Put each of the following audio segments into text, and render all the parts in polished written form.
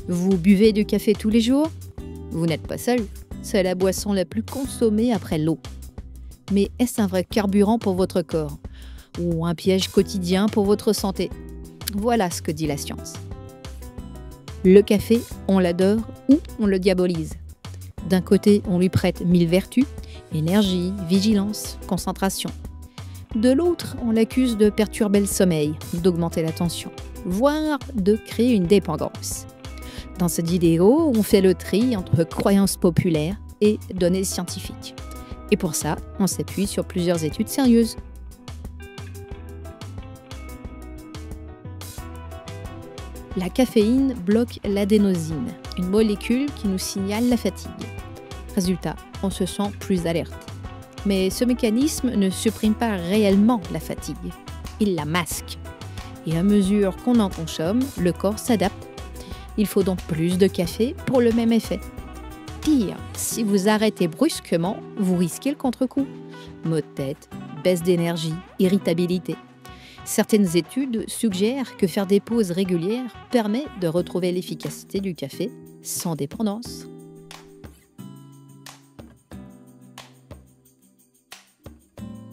Vous buvez du café tous les jours? Vous n'êtes pas seul, c'est la boisson la plus consommée après l'eau. Mais est-ce un vrai carburant pour votre corps? Ou un piège quotidien pour votre santé? Voilà ce que dit la science. Le café, on l'adore ou on le diabolise. D'un côté, on lui prête 1000 vertus, énergie, vigilance, concentration. De l'autre, on l'accuse de perturber le sommeil, d'augmenter la tension, voire de créer une dépendance. Dans cette vidéo, on fait le tri entre croyances populaires et données scientifiques. Et pour ça, on s'appuie sur plusieurs études sérieuses. La caféine bloque l'adénosine, une molécule qui nous signale la fatigue. Résultat, on se sent plus alerte. Mais ce mécanisme ne supprime pas réellement la fatigue, il la masque. Et à mesure qu'on en consomme, le corps s'adapte. Il faut donc plus de café pour le même effet. Pire, si vous arrêtez brusquement, vous risquez le contre-coup. Maux de tête, baisse d'énergie, irritabilité. Certaines études suggèrent que faire des pauses régulières permet de retrouver l'efficacité du café sans dépendance.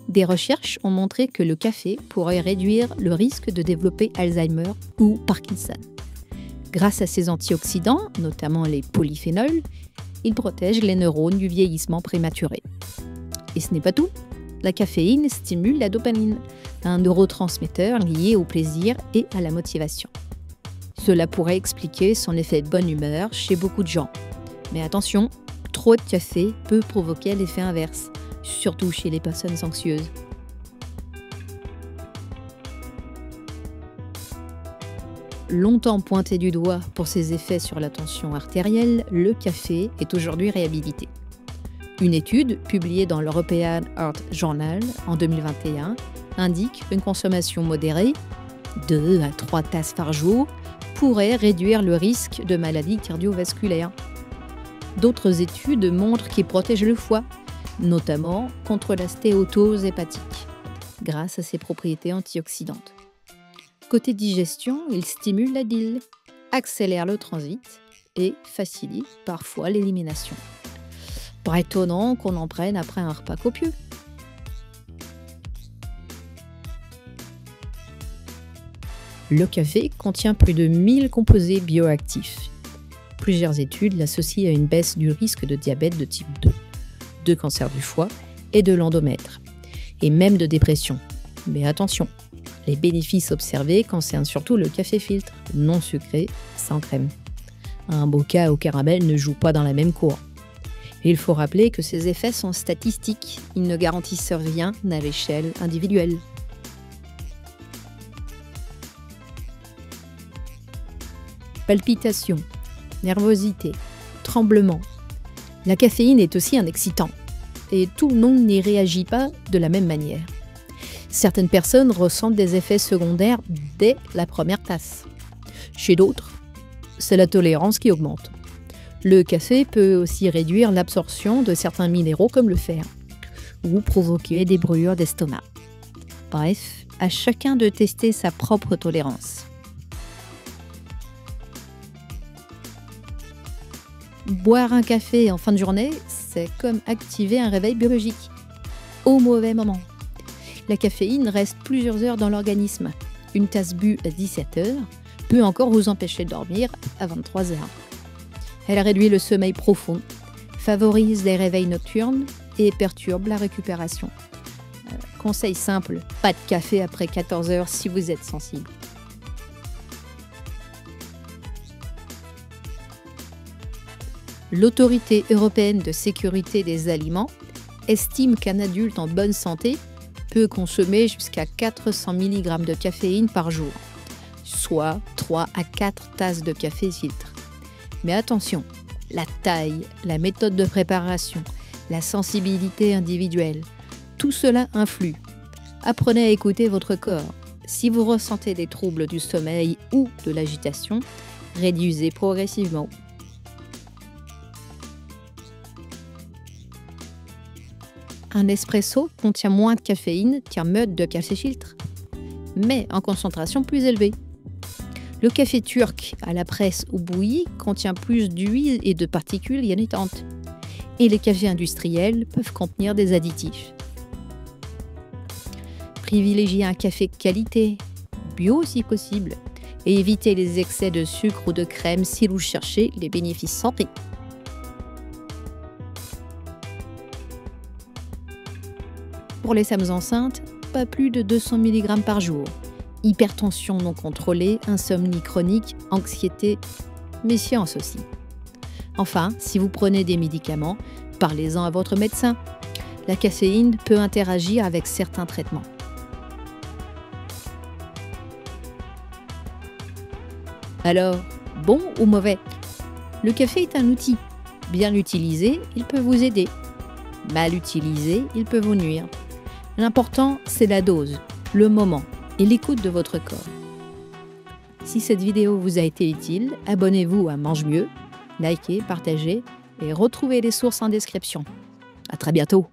Des recherches ont montré que le café pourrait réduire le risque de développer Alzheimer ou Parkinson. Grâce à ses antioxydants, notamment les polyphénols, il protège les neurones du vieillissement prématuré. Et ce n'est pas tout. La caféine stimule la dopamine, un neurotransmetteur lié au plaisir et à la motivation. Cela pourrait expliquer son effet de bonne humeur chez beaucoup de gens. Mais attention, trop de café peut provoquer l'effet inverse, surtout chez les personnes anxieuses. Longtemps pointé du doigt pour ses effets sur la tension artérielle, le café est aujourd'hui réhabilité. Une étude publiée dans l'European Heart Journal en 2021 indique qu'une consommation modérée, 2 à 3 tasses par jour, pourrait réduire le risque de maladies cardiovasculaires. D'autres études montrent qu'il protège le foie, notamment contre la stéatose hépatique, grâce à ses propriétés antioxydantes. Côté digestion, il stimule la bile, accélère le transit et facilite parfois l'élimination. Pas étonnant qu'on en prenne après un repas copieux. Le café contient plus de 1000 composés bioactifs. Plusieurs études l'associent à une baisse du risque de diabète de type 2, de cancer du foie et de l'endomètre, et même de dépression. Mais attention, les bénéfices observés concernent surtout le café filtre, non sucré, sans crème. Un moka au caramel ne joue pas dans la même cour. Et il faut rappeler que ces effets sont statistiques, ils ne garantissent rien à l'échelle individuelle. Palpitations, nervosité, tremblements. La caféine est aussi un excitant, et tout le monde n'y réagit pas de la même manière. Certaines personnes ressentent des effets secondaires dès la première tasse. Chez d'autres, c'est la tolérance qui augmente. Le café peut aussi réduire l'absorption de certains minéraux comme le fer, ou provoquer des brûlures d'estomac. Bref, à chacun de tester sa propre tolérance. Boire un café en fin de journée, c'est comme activer un réveil biologique, au mauvais moment. La caféine reste plusieurs heures dans l'organisme. Une tasse bue à 17 h peut encore vous empêcher de dormir à 23 h. Elle réduit le sommeil profond, favorise les réveils nocturnes et perturbe la récupération. Conseil simple, pas de café après 14 h si vous êtes sensible. L'Autorité européenne de sécurité des aliments estime qu'un adulte en bonne santé peut consommer jusqu'à 400 mg de caféine par jour, soit 3 à 4 tasses de café filtre. Mais attention, la taille, la méthode de préparation, la sensibilité individuelle, tout cela influe. Apprenez à écouter votre corps. Si vous ressentez des troubles du sommeil ou de l'agitation, réduisez progressivement. Un espresso contient moins de caféine qu'un mug de café filtre, mais en concentration plus élevée. Le café turc à la presse ou bouilli contient plus d'huile et de particules irritantes. Et les cafés industriels peuvent contenir des additifs. Privilégiez un café de qualité, bio si possible, et évitez les excès de sucre ou de crème si vous cherchez les bénéfices santé. Pour les femmes enceintes, pas plus de 200 mg par jour. Hypertension non contrôlée, insomnie chronique, anxiété, méfiance aussi. Enfin, si vous prenez des médicaments, parlez-en à votre médecin. La caféine peut interagir avec certains traitements. Alors, bon ou mauvais? Le café est un outil. Bien utilisé, il peut vous aider. Mal utilisé, il peut vous nuire. L'important, c'est la dose, le moment et l'écoute de votre corps. Si cette vidéo vous a été utile, abonnez-vous à Mange Mieux, likez, partagez et retrouvez les sources en description. À très bientôt!